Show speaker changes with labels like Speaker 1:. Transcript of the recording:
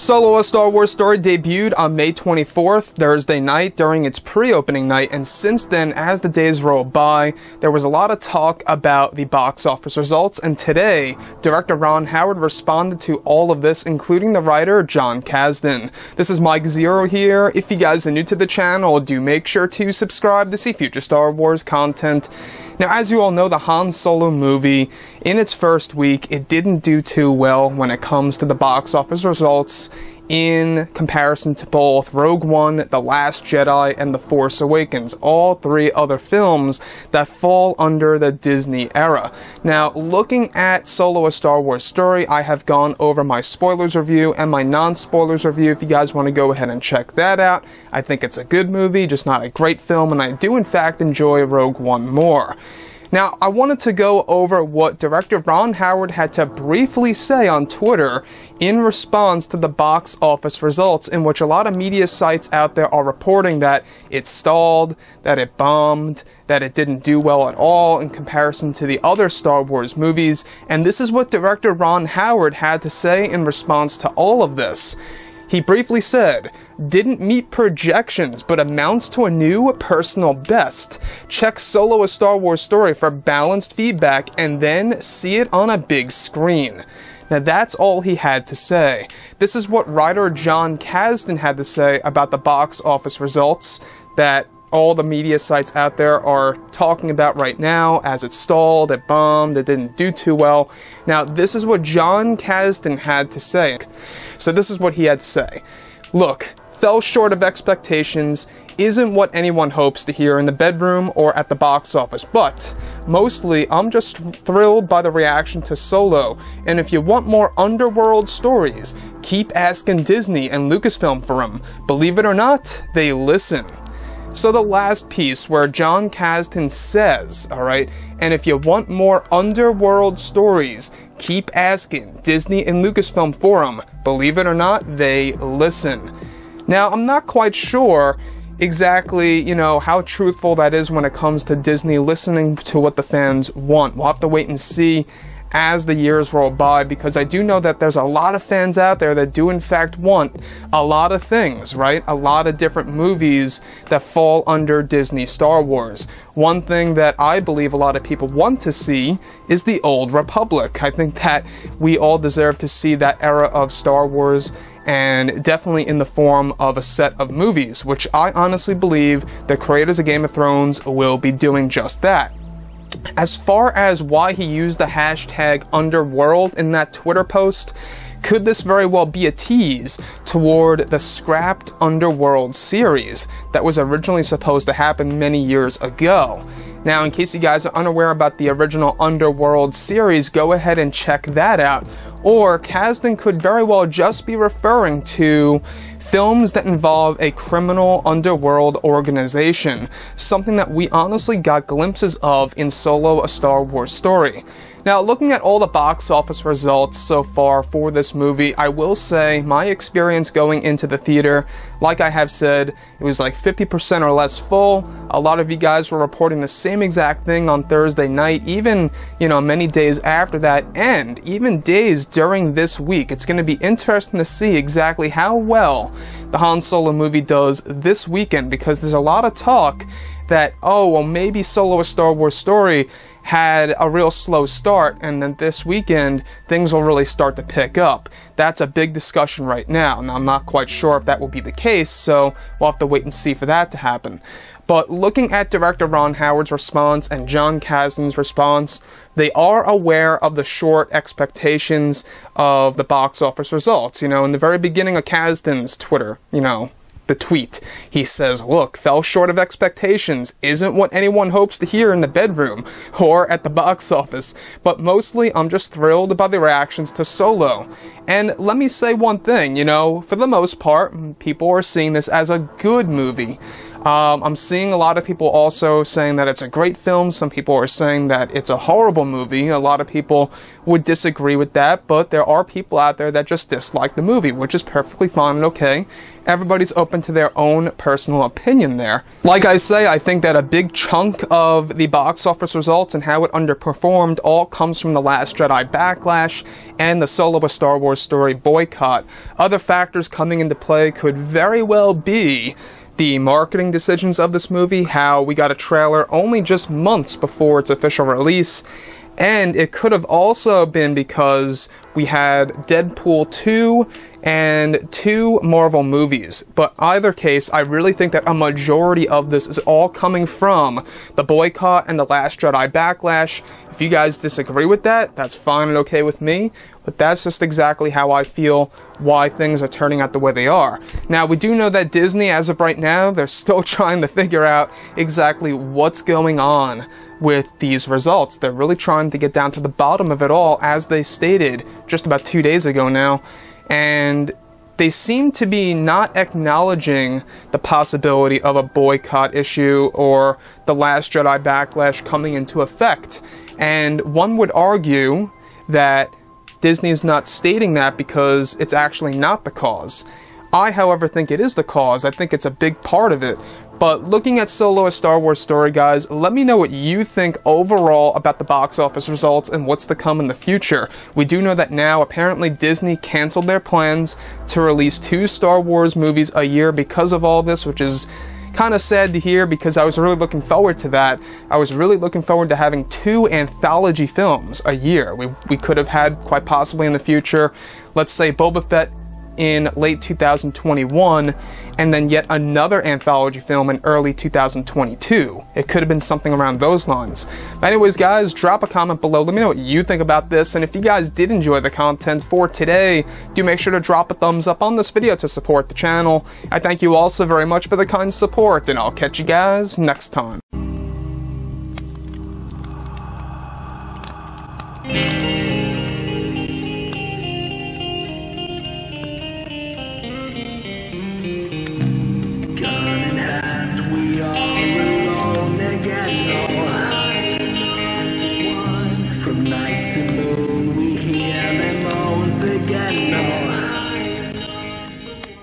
Speaker 1: Solo: A Star Wars Story debuted on May 24th, Thursday night, during its pre-opening night, and since then, as the days rolled by, there was a lot of talk about the box office results, and today, director Ron Howard responded to all of this, including the writer Jon Kasdans. This is Mike Zero here. If you guys are new to the channel, do make sure to subscribe to see future Star Wars content. Now, as you all know, the Han Solo movie, in its first week, it didn't do too well when it comes to the box office results in comparison to both Rogue One, The Last Jedi, and The Force Awakens, all three other films that fall under the Disney era. Now, looking at Solo: A Star Wars Story, I have gone over my spoilers review and my non-spoilers review if you guys want to go ahead and check that out. I think it's a good movie, just not a great film, and I do in fact enjoy Rogue One more. Now, I wanted to go over what director Ron Howard had to briefly say on Twitter in response to the box office results, in which a lot of media sites out there are reporting that it stalled, that it bombed, that it didn't do well at all in comparison to the other Star Wars movies, and this is what director Ron Howard had to say in response to all of this. He briefly said, "Didn't meet projections, but amounts to a new personal best. Check Solo: A Star Wars Story for balanced feedback and then see it on a big screen." Now that's all he had to say. This is what writer Jon Kasdans had to say about the box office results that all the media sites out there are talking about right now, as it stalled, it bombed, it didn't do too well. Now, this is what Jon Kasdans had to say. So this is what he had to say. "Look, fell short of expectations, isn't what anyone hopes to hear in the bedroom or at the box office, but mostly I'm just thrilled by the reaction to Solo, and if you want more underworld stories, keep asking Disney and Lucasfilm for them. Believe it or not, they listen." So the last piece where Jon Kasdans says, alright, "And if you want more underworld stories, keep asking Disney and Lucasfilm for them. Believe it or not, they listen." Now, I'm not quite sure exactly, how truthful that is when it comes to Disney listening to what the fans want. We'll have to wait and see as the years roll by, because I do know that there's a lot of fans out there that do in fact want a lot of things, right? A lot of different movies that fall under Disney Star Wars. One thing that I believe a lot of people want to see is the Old Republic. I think that we all deserve to see that era of Star Wars, and definitely in the form of a set of movies, which I honestly believe the creators of Game of Thrones will be doing just that. As far as why he used the hashtag underworld in that Twitter post, could this very well be a tease toward the scrapped Underworld series that was originally supposed to happen many years ago? Now, in case you guys are unaware about the original Underworld series, go ahead and check that out. Or Kasdan could very well just be referring to films that involve a criminal underworld organization, something that we honestly got glimpses of in Solo: A Star Wars Story. Now, looking at all the box office results so far for this movie, I will say my experience going into the theater, like I have said, it was like 50% or less full. A lot of you guys were reporting the same exact thing on Thursday night, even, many days after that, and even days during this week. It's going to be interesting to see exactly how well the Han Solo movie does this weekend, because there's a lot of talk that, oh, well, maybe Solo: A Star Wars Story had a real slow start, and then this weekend things will really start to pick up. That's a big discussion right now, and I'm not quite sure if that will be the case, so we'll have to wait and see for that to happen. But looking at director Ron Howard's response and Jon Kasdan's response, they are aware of the short expectations of the box office results. In the very beginning of Kasdan's Twitter, the tweet, he says, "Look, fell short of expectations, isn't what anyone hopes to hear in the bedroom or at the box office, but mostly I'm just thrilled by the reactions to Solo." And let me say one thing, for the most part, people are seeing this as a good movie. I'm seeing a lot of people also saying that it's a great film. Some people are saying that it's a horrible movie. A lot of people would disagree with that, but there are people out there that just dislike the movie, which is perfectly fine and okay. Everybody's open to their own personal opinion there. Like I say, I think that a big chunk of the box office results and how it underperformed all comes from The Last Jedi Backlash and the Solo: A Star Wars Story boycott. Other factors coming into play could very well be the marketing decisions of this movie, how we got a trailer only just months before its official release, and it could have also been because we had Deadpool 2 and 2 Marvel movies. But either case, I really think that a majority of this is all coming from the boycott and The Last Jedi Backlash. If you guys disagree with that, that's fine and okay with me, but that's just exactly how I feel why things are turning out the way they are. Now, we do know that Disney, as of right now, they're still trying to figure out exactly what's going on with these results. They're really trying to get down to the bottom of it all, as they stated just about 2 days ago now, and they seem to be not acknowledging the possibility of a boycott issue or The Last Jedi Backlash coming into effect. And one would argue that Disney is not stating that because it's actually not the cause. I, however, think it is the cause. I think it's a big part of it. But looking at Solo: A Star Wars Story, guys, let me know what you think overall about the box office results and what's to come in the future. We do know that now, apparently, Disney canceled their plans to release 2 Star Wars movies a year because of all this, which is kind of sad to hear because I was really looking forward to that. I was really looking forward to having 2 anthology films a year. We could have had, quite possibly in the future, let's say Boba Fett in late 2021, and then yet another anthology film in early 2022. It could have been something around those lines. But anyways, guys, drop a comment below. Let me know what you think about this, and if you guys did enjoy the content for today, do make sure to drop a thumbs up on this video to support the channel. I thank you all so very much for the kind support, and I'll catch you guys next time.
Speaker 2: From night to moon, we hear them moans again.